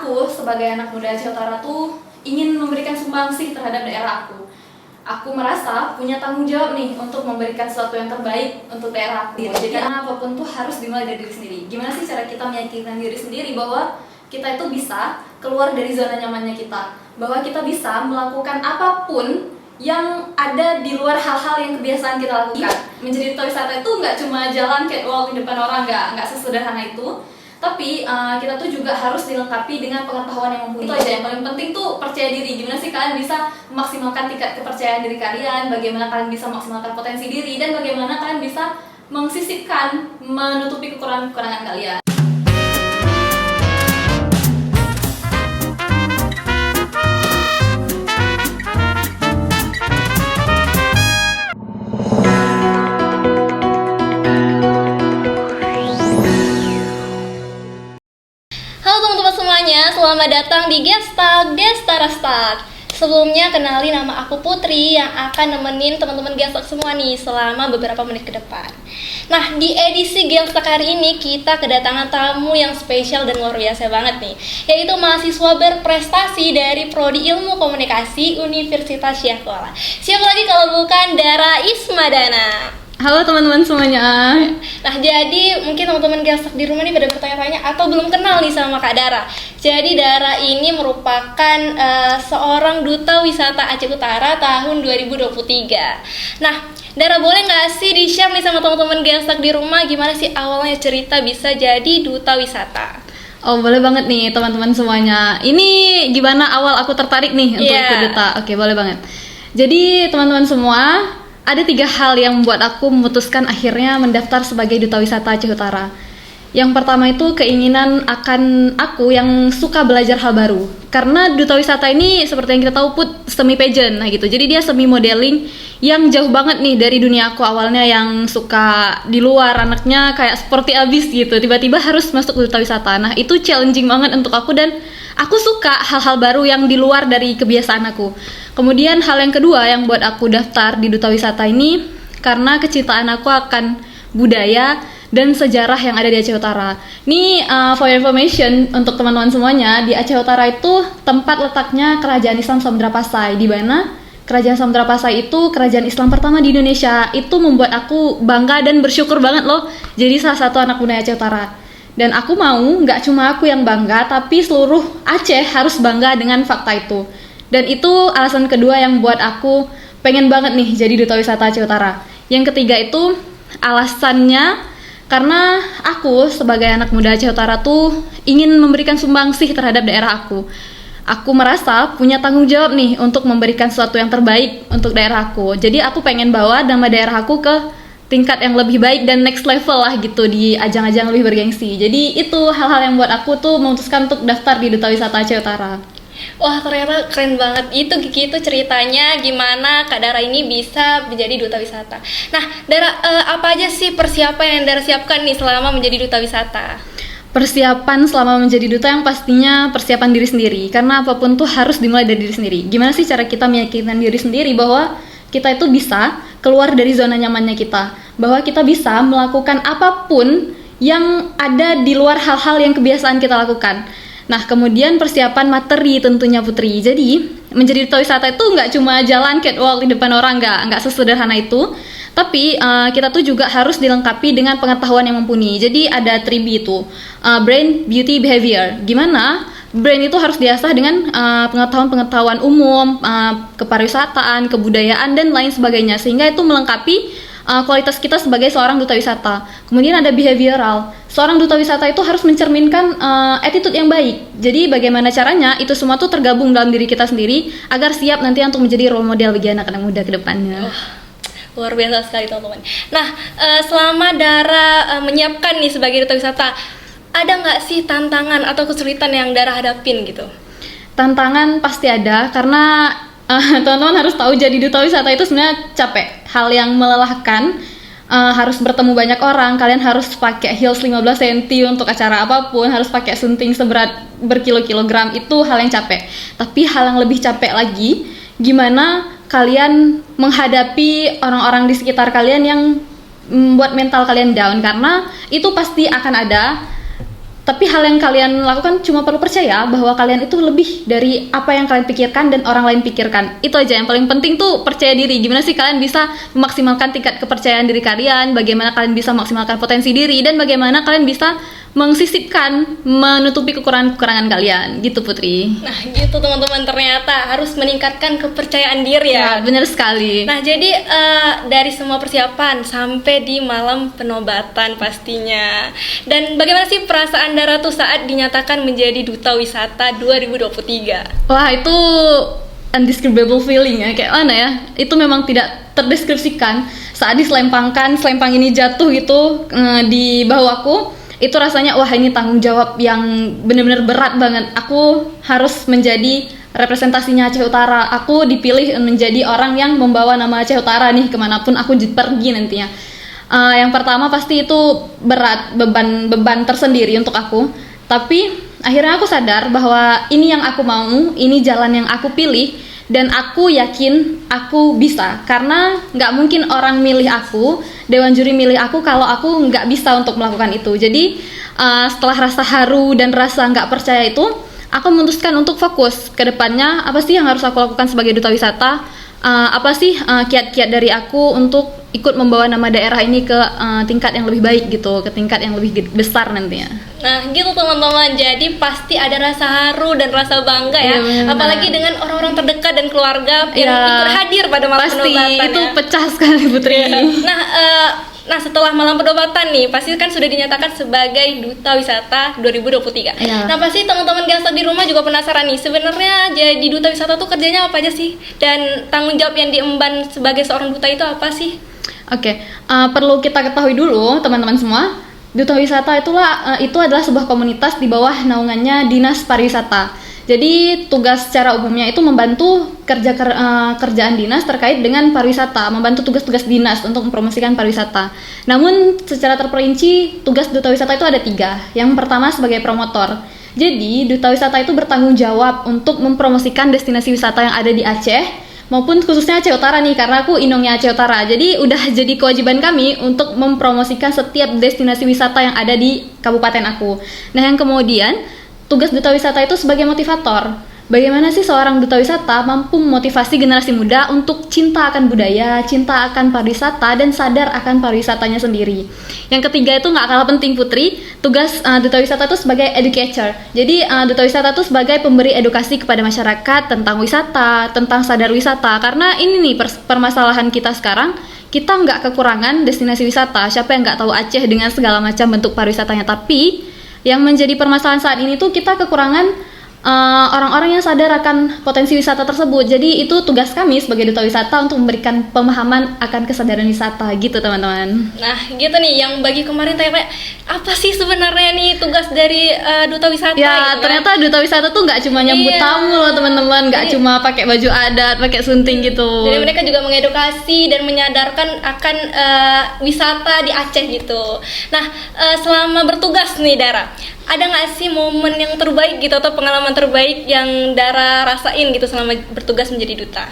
aku sebagai anak muda Aceh Utara tuh ingin memberikan sumbangsih terhadap daerah aku. Aku merasa punya tanggung jawab nih untuk memberikan sesuatu yang terbaik untuk daerah aku. Jadi karena apapun tuh harus dimulai dari diri sendiri. Gimana sih cara kita meyakinkan diri sendiri bahwa kita itu bisa keluar dari zona nyamannya kita, bahwa kita bisa melakukan apapun yang ada di luar hal-hal yang kebiasaan kita lakukan. Menjadi duta wisata itu nggak cuma jalan catwalk di depan orang, nggak sesederhana itu. Tapi kita tuh juga harus dilengkapi dengan pengetahuan yang mumpuni. Itu aja yang paling penting tuh percaya diri. Gimana sih kalian bisa memaksimalkan tingkat kepercayaan diri kalian, bagaimana kalian bisa memaksimalkan potensi diri, dan bagaimana kalian bisa menyisipkan, menutupi kekurangan-kekurangan kalian. Selamat datang di Gestalk Destara Start. Sebelumnya kenali, nama aku Putri yang akan nemenin teman-teman Gestalk semua nih selama beberapa menit ke depan. Nah, di edisi Gestalk hari ini kita kedatangan tamu yang spesial dan luar biasa banget nih, yaitu mahasiswa berprestasi dari Prodi Ilmu Komunikasi Universitas Syekh Kuala. Siapa lagi kalau bukan Dara Ismadana. Halo teman-teman semuanya. Nah, jadi mungkin teman-teman Gestalk di rumah nih pada bertanya-tanya atau belum kenal nih sama Kak Dara. Jadi Dara ini merupakan seorang duta wisata Aceh Utara tahun 2023. Nah, Dara boleh nggak sih di-share nih sama teman-teman Gestalk di rumah gimana sih awalnya cerita bisa jadi duta wisata? Oh, boleh banget nih teman-teman semuanya. Ini gimana awal aku tertarik nih untuk ikut duta? Oke, boleh banget. Jadi teman-teman semua, ada 3 hal yang membuat aku memutuskan akhirnya mendaftar sebagai duta wisata Aceh Utara. Yang pertama itu keinginan akan aku yang suka belajar hal baru. Karena duta wisata ini seperti yang kita tahu semi pageant, nah gitu. Jadi dia semi modeling yang jauh banget nih dari dunia aku awalnya yang suka di luar, anaknya kayak seperti abis gitu. Tiba-tiba harus masuk duta wisata. Nah itu challenging banget untuk aku dan aku suka hal-hal baru yang di luar dari kebiasaan aku. Kemudian hal yang kedua yang buat aku daftar di duta wisata ini karena kecintaan aku akan budaya dan sejarah yang ada di Aceh Utara. Ini for information untuk teman-teman semuanya, di Aceh Utara itu tempat letaknya Kerajaan Islam Samudra Pasai, di mana Kerajaan Samudra Pasai itu kerajaan Islam pertama di Indonesia. Itu membuat aku bangga dan bersyukur banget loh jadi salah satu anak muda Aceh Utara. Dan aku mau nggak cuma aku yang bangga, tapi seluruh Aceh harus bangga dengan fakta itu. Dan itu alasan kedua yang buat aku pengen banget nih jadi duta wisata Aceh Utara. Yang ketiga itu alasannya karena aku sebagai anak muda Aceh Utara tuh ingin memberikan sumbangsih terhadap daerah aku. Aku merasa punya tanggung jawab nih untuk memberikan sesuatu yang terbaik untuk daerah aku. Jadi aku pengen bawa nama daerah aku ke tingkat yang lebih baik dan next level lah gitu di ajang-ajang lebih bergengsi. Jadi itu hal-hal yang buat aku tuh memutuskan untuk daftar di duta wisata Aceh Utara. Wah, ternyata keren banget. Itu gitu ceritanya gimana Kak Dara ini bisa menjadi duta wisata. Nah, Dara, apa aja sih persiapan yang Dara siapkan nih selama menjadi duta wisata? Persiapan selama menjadi duta yang pastinya persiapan diri sendiri. Karena apapun tuh harus dimulai dari diri sendiri. Gimana sih cara kita meyakinkan diri sendiri bahwa kita itu bisa keluar dari zona nyamannya kita, bahwa kita bisa melakukan apapun yang ada di luar hal-hal yang kebiasaan kita lakukan. Nah, kemudian persiapan materi tentunya Putri. Jadi, menjadi duta wisata itu nggak cuma jalan catwalk di depan orang, nggak sesederhana itu. Tapi kita tuh juga harus dilengkapi dengan pengetahuan yang mumpuni. Jadi ada 3B itu, brain, beauty, behavior. Gimana? Brain itu harus diasah dengan pengetahuan-pengetahuan umum, kepariwisataan, kebudayaan, dan lain sebagainya. Sehingga itu melengkapi kualitas kita sebagai seorang duta wisata. Kemudian ada behavioral. Seorang duta wisata itu harus mencerminkan attitude yang baik. Jadi bagaimana caranya itu semua tuh tergabung dalam diri kita sendiri agar siap nanti untuk menjadi role model bagi anak-anak muda ke depannya. Luar biasa sekali teman-teman. Nah, selama Dara menyiapkan nih sebagai duta wisata, ada nggak sih tantangan atau kesulitan yang Dara hadapin gitu? Tantangan pasti ada karena teman-teman harus tahu jadi duta wisata itu sebenarnya capek, hal yang melelahkan. Harus bertemu banyak orang, kalian harus pakai heels 15 cm untuk acara apapun, harus pakai sunting seberat berkilo-kilogram, itu hal yang capek. Tapi hal yang lebih capek lagi, gimana kalian menghadapi orang-orang di sekitar kalian yang membuat mental kalian down, karena itu pasti akan ada Tapi hal yang kalian lakukan cuma perlu percaya bahwa kalian itu lebih dari apa yang kalian pikirkan dan orang lain pikirkan. Itu aja yang paling penting tuh, percaya diri. Gimana sih kalian bisa memaksimalkan tingkat kepercayaan diri kalian, bagaimana kalian bisa memaksimalkan potensi diri, dan bagaimana kalian bisa menyisipkan, menutupi kekurangan-kekurangan kalian. Gitu Putri. Nah gitu teman-teman, ternyata harus meningkatkan kepercayaan diri ya. Benar sekali. Nah jadi dari semua persiapan sampai di malam penobatan pastinya. Dan bagaimana sih perasaan Dara tuh saat dinyatakan menjadi Duta Wisata 2023? Wah, itu undescribable feeling ya, kayak mana ya, itu memang tidak terdeskripsikan. Saat selempang ini jatuh gitu di bahu aku, itu rasanya wah ini tanggung jawab yang benar-benar berat banget. Aku harus menjadi representasinya Aceh Utara. Aku dipilih menjadi orang yang membawa nama Aceh Utara nih kemanapun aku pergi nantinya. Yang pertama pasti itu berat, beban tersendiri untuk aku. Tapi akhirnya aku sadar bahwa ini yang aku mau, ini jalan yang aku pilih, dan aku yakin aku bisa. Karena nggak mungkin orang milih aku, dewan juri milih aku kalau aku nggak bisa untuk melakukan itu. Jadi setelah rasa haru dan rasa nggak percaya itu, aku memutuskan untuk fokus ke depannya. Apa sih yang harus aku lakukan sebagai Duta Wisata? Apa sih kiat-kiat dari aku untuk ikut membawa nama daerah ini ke tingkat yang lebih baik gitu, ke tingkat yang lebih besar nantinya. Nah gitu teman-teman, jadi pasti ada rasa haru dan rasa bangga ya, apalagi dengan orang-orang terdekat dan keluarga yang ikut hadir pada malam penobatan. Pasti itu pecah sekali Putri. Nah setelah malam penobatan nih, pasti kan sudah dinyatakan sebagai Duta Wisata 2023. Nah pasti teman-teman Gasak di rumah juga penasaran nih, sebenarnya jadi Duta Wisata tuh kerjanya apa aja sih? Dan tanggung jawab yang diemban sebagai seorang duta itu apa sih? Perlu kita ketahui dulu teman-teman semua, Duta Wisata itu adalah sebuah komunitas di bawah naungannya Dinas Pariwisata. Jadi tugas secara umumnya itu membantu kerjaan dinas terkait dengan pariwisata, membantu tugas-tugas dinas untuk mempromosikan pariwisata. Namun secara terperinci tugas Duta Wisata itu ada 3. Yang pertama sebagai promotor. Jadi Duta Wisata itu bertanggung jawab untuk mempromosikan destinasi wisata yang ada di Aceh, maupun khususnya Aceh Utara nih, karena aku inongnya Aceh Utara. Jadi udah jadi kewajiban kami untuk mempromosikan setiap destinasi wisata yang ada di kabupaten aku. Nah yang kemudian tugas Duta Wisata itu sebagai motivator. Bagaimana sih seorang Duta Wisata mampu memotivasi generasi muda untuk cinta akan budaya, cinta akan pariwisata, dan sadar akan pariwisatanya sendiri. Yang ketiga itu nggak kalah penting Putri, tugas Duta Wisata itu sebagai educator. Jadi Duta Wisata itu sebagai pemberi edukasi kepada masyarakat tentang wisata, tentang sadar wisata. Karena ini nih permasalahan kita sekarang, kita nggak kekurangan destinasi wisata. Siapa yang nggak tahu Aceh dengan segala macam bentuk pariwisatanya, tapi yang menjadi permasalahan saat ini tuh kita kekurangan orang-orang yang sadar akan potensi wisata tersebut. Jadi itu tugas kami sebagai Duta Wisata untuk memberikan pemahaman akan kesadaran wisata gitu teman-teman. Nah gitu nih, yang bagi kemarin tanya apa sih sebenarnya nih tugas dari Duta Wisata? Ya gitu, ternyata Duta Wisata tuh nggak cuma nyambut tamu loh teman-teman, nggak cuma pakai baju adat, pakai sunting gitu. Jadi mereka juga mengedukasi dan menyadarkan akan wisata di Aceh gitu. Nah selama bertugas nih Dara, ada nggak sih momen yang terbaik gitu atau pengalaman terbaik yang Dara rasain gitu selama bertugas menjadi duta?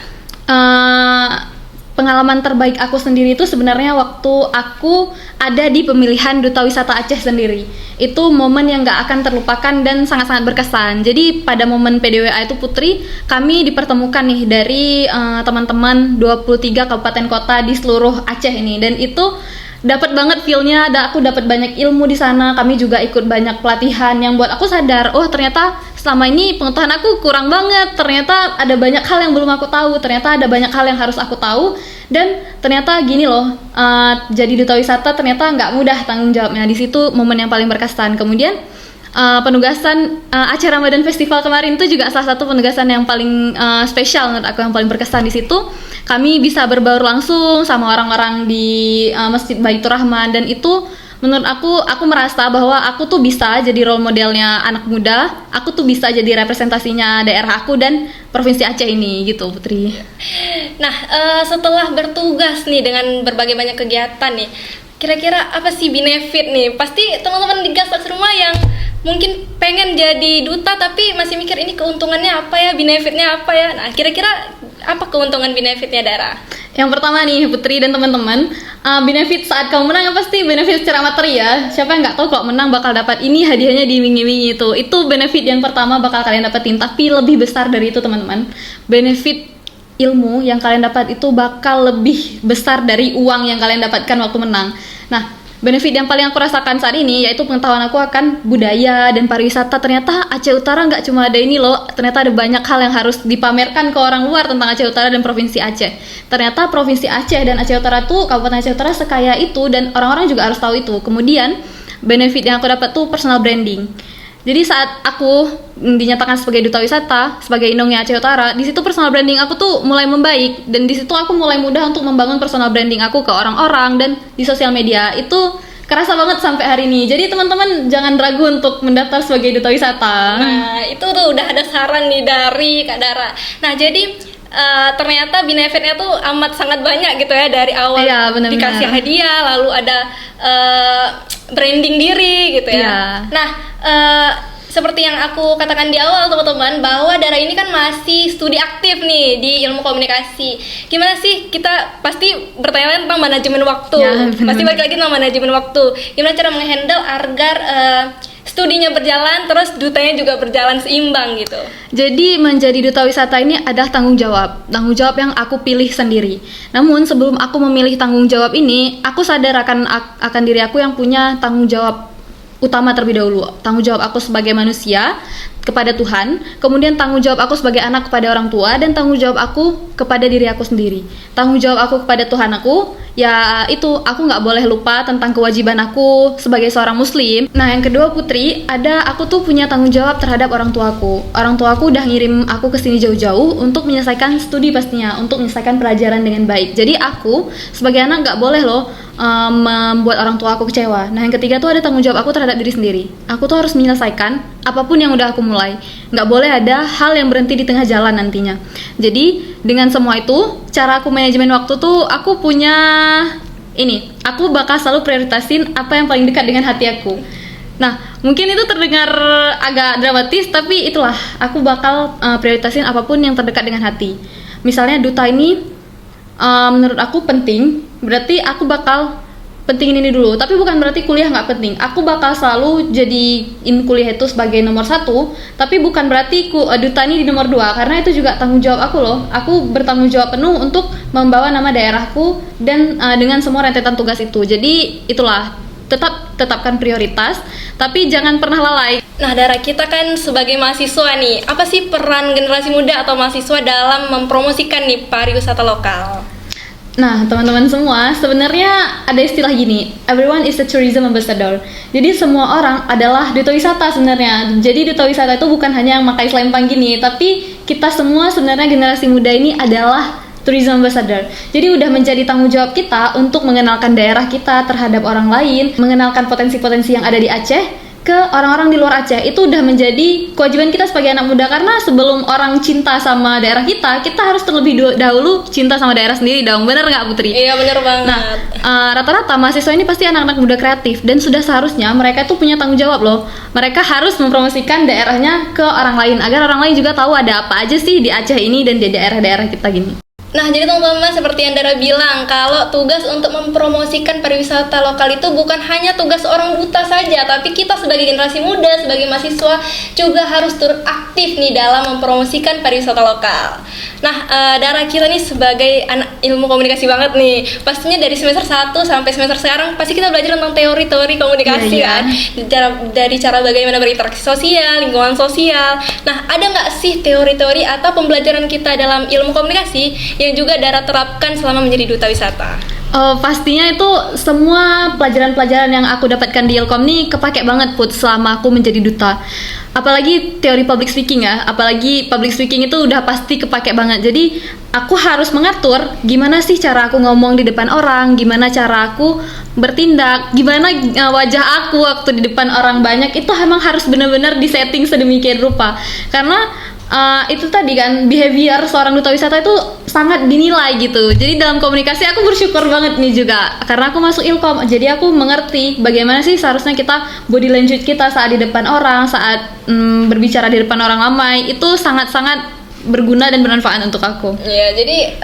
Pengalaman terbaik aku sendiri itu sebenarnya waktu aku ada di pemilihan Duta Wisata Aceh sendiri. Itu momen yang nggak akan terlupakan dan sangat-sangat berkesan. Jadi pada momen PDWA itu Putri, kami dipertemukan nih dari teman-teman 23 kabupaten kota di seluruh Aceh ini, dan itu dapat banget feel-nya, aku dapat banyak ilmu di sana. Kami juga ikut banyak pelatihan yang buat aku sadar, oh ternyata selama ini pengetahuan aku kurang banget. Ternyata ada banyak hal yang belum aku tahu. Ternyata ada banyak hal yang harus aku tahu. Dan ternyata gini loh, jadi Duta Wisata ternyata nggak mudah tanggung jawabnya. Di situ momen yang paling berkesan. Kemudian penugasan Aceh Ramadan Festival kemarin itu juga salah satu penugasan yang paling spesial menurut aku, yang paling berkesan. Di situ kami bisa berbaur langsung sama orang-orang di Masjid Baitur Rahman, dan itu menurut aku merasa bahwa aku tuh bisa jadi role modelnya anak muda. Aku tuh bisa jadi representasinya daerah aku dan Provinsi Aceh ini gitu Putri. Nah setelah bertugas nih dengan berbagai banyak kegiatan nih, kira-kira apa sih benefit nih? Pasti teman-teman di Gasak rumah yang mungkin pengen jadi duta tapi masih mikir ini keuntungannya apa ya, benefitnya apa ya. Nah kira-kira apa keuntungan benefitnya Dara? Yang pertama nih Putri dan teman-teman, benefit saat kamu menang yang pasti benefit secara materi ya. Siapa yang nggak tahu kalau menang bakal dapat ini hadiahnya diiming-imingi itu. Itu benefit yang pertama bakal kalian dapetin. Tapi lebih besar dari itu teman-teman. Benefit ilmu yang kalian dapat itu bakal lebih besar dari uang yang kalian dapatkan waktu menang. Nah, benefit yang paling aku rasakan saat ini yaitu pengetahuan aku akan budaya dan pariwisata. Ternyata Aceh Utara nggak cuma ada ini loh, ternyata ada banyak hal yang harus dipamerkan ke orang luar tentang Aceh Utara dan Provinsi Aceh. Ternyata Provinsi Aceh dan Aceh Utara tuh, Kabupaten Aceh Utara sekaya itu dan orang-orang juga harus tahu itu. Kemudian benefit yang aku dapat tuh personal branding. Jadi saat aku dinyatakan sebagai duta wisata, sebagai indongnya Aceh Utara, di situ personal branding aku tuh mulai membaik dan di situ aku mulai mudah untuk membangun personal branding aku ke orang-orang dan di sosial media. Itu kerasa banget sampai hari ini. Jadi teman-teman jangan ragu untuk mendaftar sebagai duta wisata. Nah, itu tuh udah ada saran nih dari Kak Dara. Nah, jadi ternyata benefitnya tuh amat sangat banyak gitu ya dari awal. Iya, benar-benar. Dikasih hadiah, lalu ada branding diri gitu ya. Iya. Nah, seperti yang aku katakan di awal teman-teman, bahwa Dara ini kan masih studi aktif nih di ilmu komunikasi. Gimana sih, kita pasti bertanya tentang manajemen waktu. Ya, benar-benar. Pasti balik lagi tentang manajemen waktu. Gimana cara menghandle agar studinya berjalan, terus dutanya juga berjalan seimbang gitu. Jadi menjadi duta wisata ini adalah tanggung jawab yang aku pilih sendiri. Namun sebelum aku memilih tanggung jawab ini, aku sadar akan diri aku yang punya tanggung jawab utama terlebih dahulu. Tanggung jawab aku sebagai manusia kepada Tuhan, kemudian tanggung jawab aku sebagai anak kepada orang tua, dan tanggung jawab aku kepada diri aku sendiri. Tanggung jawab aku kepada Tuhan aku, ya itu aku nggak boleh lupa tentang kewajiban aku sebagai seorang muslim. Nah yang kedua Putri, aku tuh punya tanggung jawab terhadap orang tuaku. Orang tuaku udah ngirim aku ke sini jauh-jauh untuk menyelesaikan studi pastinya, untuk menyelesaikan pelajaran dengan baik. Jadi aku sebagai anak nggak boleh loh membuat orang tua aku kecewa. Nah yang ketiga tuh ada tanggung jawab aku terhadap diri sendiri. Aku tuh harus menyelesaikan apapun yang udah aku mulai. Nggak boleh ada hal yang berhenti di tengah jalan nantinya. Jadi dengan semua itu, cara aku manajemen waktu tuh aku punya ini. Aku bakal selalu prioritasin apa yang paling dekat dengan hati aku. Nah mungkin itu terdengar agak dramatis, tapi itulah aku bakal prioritasin apapun yang terdekat dengan hati. Misalnya duta ini menurut aku penting, berarti aku bakal pentingin ini dulu. Tapi bukan berarti kuliah nggak penting. Aku bakal selalu jadiin kuliah itu sebagai nomor 1, tapi bukan berarti duta ini di nomor 2, karena itu juga tanggung jawab aku loh. Aku bertanggung jawab penuh untuk membawa nama daerahku dan dengan semua rentetan tugas itu. Jadi itulah, tetapkan prioritas, tapi jangan pernah lalai. Nah, Dara, kita kan sebagai mahasiswa nih, apa sih peran generasi muda atau mahasiswa dalam mempromosikan nih pariwisata lokal? Nah, teman-teman semua, sebenarnya ada istilah gini, everyone is a tourism ambassador. Jadi semua orang adalah duta wisata sebenarnya. Jadi duta wisata itu bukan hanya yang pakai selempang gini, tapi kita semua sebenarnya generasi muda ini adalah tourism ambassador. Jadi udah menjadi tanggung jawab kita untuk mengenalkan daerah kita terhadap orang lain, mengenalkan potensi-potensi yang ada di Aceh ke orang-orang di luar Aceh. Itu udah menjadi kewajiban kita sebagai anak muda, karena sebelum orang cinta sama daerah kita harus terlebih dahulu cinta sama daerah sendiri dong. Bener nggak Putri? Iya bener banget. Nah, rata-rata mahasiswa ini pasti anak-anak muda kreatif dan sudah seharusnya mereka tuh punya tanggung jawab loh. Mereka harus mempromosikan daerahnya ke orang lain agar orang lain juga tahu ada apa aja sih di Aceh ini dan di daerah-daerah kita gini. Nah, jadi teman-teman, seperti yang Dara bilang, kalau tugas untuk mempromosikan pariwisata lokal itu bukan hanya tugas orang duta saja, tapi kita sebagai generasi muda, sebagai mahasiswa juga harus turut aktif nih dalam mempromosikan pariwisata lokal. Nah, Dara, kita nih sebagai anak ilmu komunikasi banget nih, pastinya dari semester 1 sampai semester sekarang pasti kita belajar tentang teori-teori komunikasi kan, dari cara bagaimana berinteraksi sosial, lingkungan sosial. Nah, ada nggak sih teori-teori atau pembelajaran kita dalam ilmu komunikasi yang juga Dara terapkan selama menjadi duta wisata? Pastinya itu semua pelajaran-pelajaran yang aku dapatkan di Ilkom nih kepake banget Put selama aku menjadi duta. Apalagi teori public speaking ya, apalagi public speaking itu udah pasti kepake banget. Jadi aku harus mengatur gimana sih cara aku ngomong di depan orang, gimana cara aku bertindak, gimana wajah aku waktu di depan orang banyak. Itu emang harus benar-benar disetting sedemikian rupa, karena itu tadi kan, behavior seorang duta wisata itu sangat dinilai gitu. Jadi dalam komunikasi aku bersyukur banget nih juga karena aku masuk Ilkom. Jadi aku mengerti bagaimana sih seharusnya kita body language kita saat di depan orang, saat berbicara di depan orang ramai. Itu sangat-sangat berguna dan bermanfaat untuk aku. Ya, jadi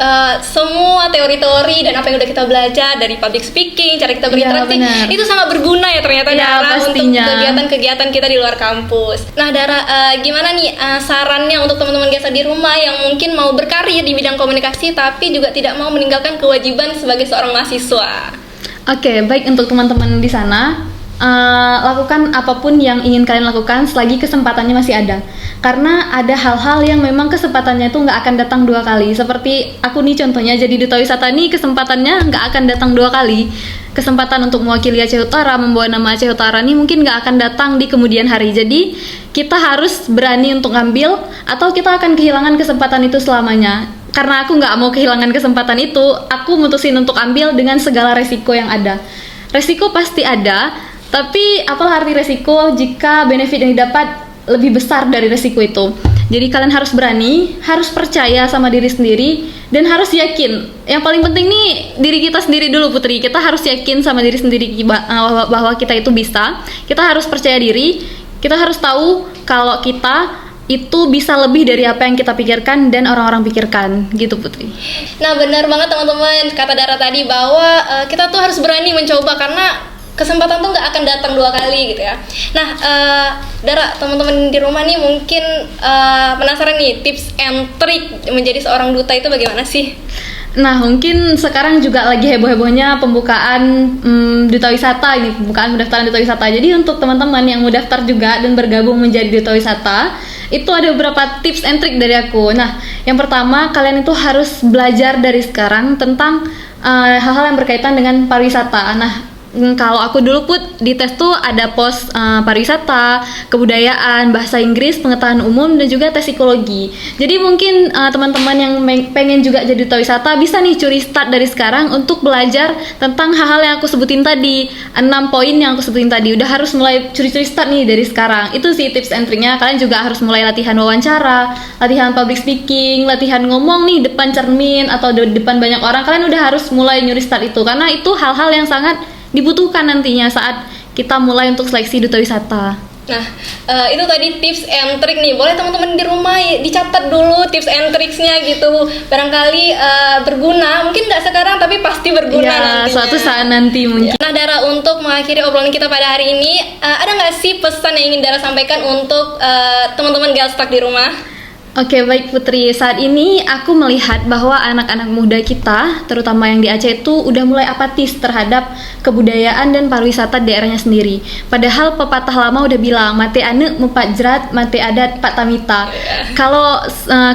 semua teori-teori dan apa yang udah kita belajar dari public speaking, cara kita berinteraksi, benar. itu sangat berguna ya ternyata Iya, Dara untuk pastinya. kegiatan-kegiatan kita di luar kampus. Nah Dara, gimana nih sarannya untuk teman-teman Gestak di rumah yang mungkin mau berkarir di bidang komunikasi tapi juga tidak mau meninggalkan kewajiban sebagai seorang mahasiswa? Oke, baik untuk teman-teman di sana. Lakukan apapun yang ingin kalian lakukan selagi kesempatannya masih ada, karena ada hal-hal yang memang kesempatannya itu nggak akan datang dua kali. Seperti aku nih contohnya jadi duta wisata nih, kesempatannya nggak akan datang dua kali. Kesempatan untuk mewakili Aceh Utara, membawa nama Aceh Utara nih mungkin nggak akan datang di kemudian hari. Jadi kita harus berani untuk ngambil, atau kita akan kehilangan kesempatan itu selamanya. Karena aku nggak mau kehilangan kesempatan itu, aku mutusin untuk ambil dengan segala resiko yang ada. Resiko pasti ada, tapi apalah arti resiko jika benefit yang didapat lebih besar dari resiko itu. Jadi kalian harus berani, harus percaya sama diri sendiri, dan harus yakin. Yang paling penting nih diri kita sendiri dulu Putri. Kita harus yakin sama diri sendiri bahwa kita itu bisa. Kita harus percaya diri. Kita harus tahu kalau kita itu bisa lebih dari apa yang kita pikirkan dan orang-orang pikirkan, gitu Putri. Nah benar banget teman-teman, kata Dara tadi bahwa kita tuh harus berani mencoba karena kesempatan tuh nggak akan datang dua kali gitu ya. Nah, Dara, teman-teman di rumah nih mungkin penasaran nih tips and trick menjadi seorang duta itu bagaimana sih? Nah, mungkin sekarang juga lagi heboh-hebohnya pembukaan duta wisata ini, pembukaan pendaftaran duta wisata. Jadi untuk teman-teman yang mau daftar juga dan bergabung menjadi duta wisata, itu ada beberapa tips and trick dari aku. Nah, yang pertama kalian itu harus belajar dari sekarang tentang hal-hal yang berkaitan dengan pariwisata. Nah, kalau aku dulu Put, di tes tuh ada pos pariwisata, kebudayaan, bahasa Inggris, pengetahuan umum, dan juga tes psikologi. Jadi mungkin teman-teman yang pengen juga jadi duta wisata bisa nih curi start dari sekarang untuk belajar tentang hal-hal yang aku sebutin tadi, 6 poin yang aku sebutin tadi. Udah harus mulai curi-curi start nih dari sekarang. Itu sih tips and triknya. Kalian juga harus mulai latihan wawancara, latihan public speaking, latihan ngomong nih depan cermin atau depan banyak orang. Kalian udah harus mulai nyuri start itu, karena itu hal-hal yang sangat dibutuhkan nantinya saat kita mulai untuk seleksi duta wisata. Nah, itu tadi tips and trick nih. Boleh teman-teman di rumah dicatat dulu tips and tricksnya gitu. Barangkali berguna. Mungkin nggak sekarang, tapi pasti berguna nantinya. Suatu saat nanti mungkin. Nah, Dara, untuk mengakhiri obrolan kita pada hari ini, ada nggak sih pesan yang ingin Dara sampaikan untuk teman-teman Gestak di rumah? Oke, baik Putri. Saat ini aku melihat bahwa anak-anak muda kita, terutama yang di Aceh itu udah mulai apatis terhadap kebudayaan dan pariwisata daerahnya sendiri. Padahal pepatah lama udah bilang, mate ane mupat jerat, mate adat pak tamita. Kalau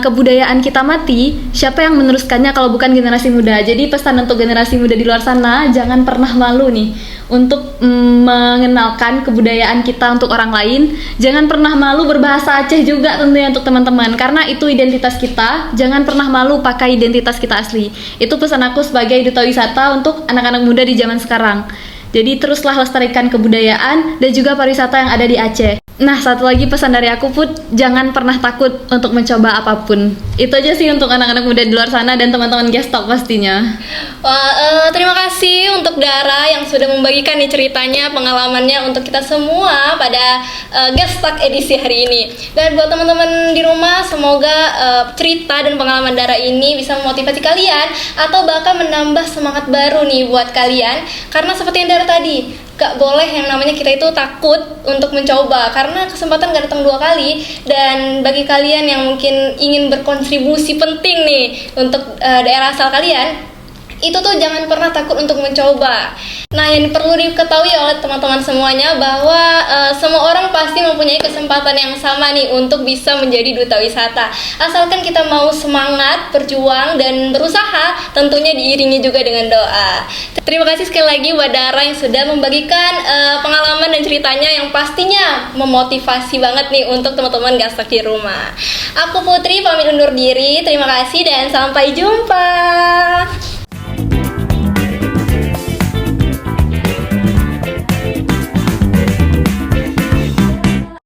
kebudayaan kita mati, siapa yang meneruskannya kalau bukan generasi muda? Jadi pesan untuk generasi muda di luar sana, jangan pernah malu nih untuk mengenalkan kebudayaan kita untuk orang lain. Jangan pernah malu berbahasa Aceh juga tentunya untuk teman-teman, karena itu identitas kita. Jangan pernah malu pakai identitas kita asli. Itu pesan aku sebagai duta wisata untuk anak-anak muda di zaman sekarang. Jadi teruslah lestarikan kebudayaan dan juga pariwisata yang ada di Aceh. Nah, satu lagi pesan dari aku Put, jangan pernah takut untuk mencoba apapun. Itu aja sih untuk anak-anak muda di luar sana dan teman-teman Gestak pastinya. Wah, terima kasih untuk Dara yang sudah membagikan nih ceritanya, pengalamannya untuk kita semua pada Gestak edisi hari ini. Dan buat teman-teman di rumah, semoga cerita dan pengalaman Dara ini bisa memotivasi kalian atau bahkan menambah semangat baru nih buat kalian. Karena seperti yang Dara tadi, gak boleh yang namanya kita itu takut untuk mencoba, karena kesempatan gak datang dua kali. Dan bagi kalian yang mungkin ingin berkontribusi penting nih untuk daerah asal kalian, itu tuh jangan pernah takut untuk mencoba. Nah, yang perlu diketahui oleh teman-teman semuanya bahwa semua orang pasti mempunyai kesempatan yang sama nih untuk bisa menjadi duta wisata. Asalkan kita mau semangat, berjuang, dan berusaha, tentunya diiringi juga dengan doa. Terima kasih sekali lagi buat Dara yang sudah membagikan pengalaman dan ceritanya yang pastinya memotivasi banget nih untuk teman-teman Gestak di rumah. Aku Putri pamit undur diri. Terima kasih dan sampai jumpa.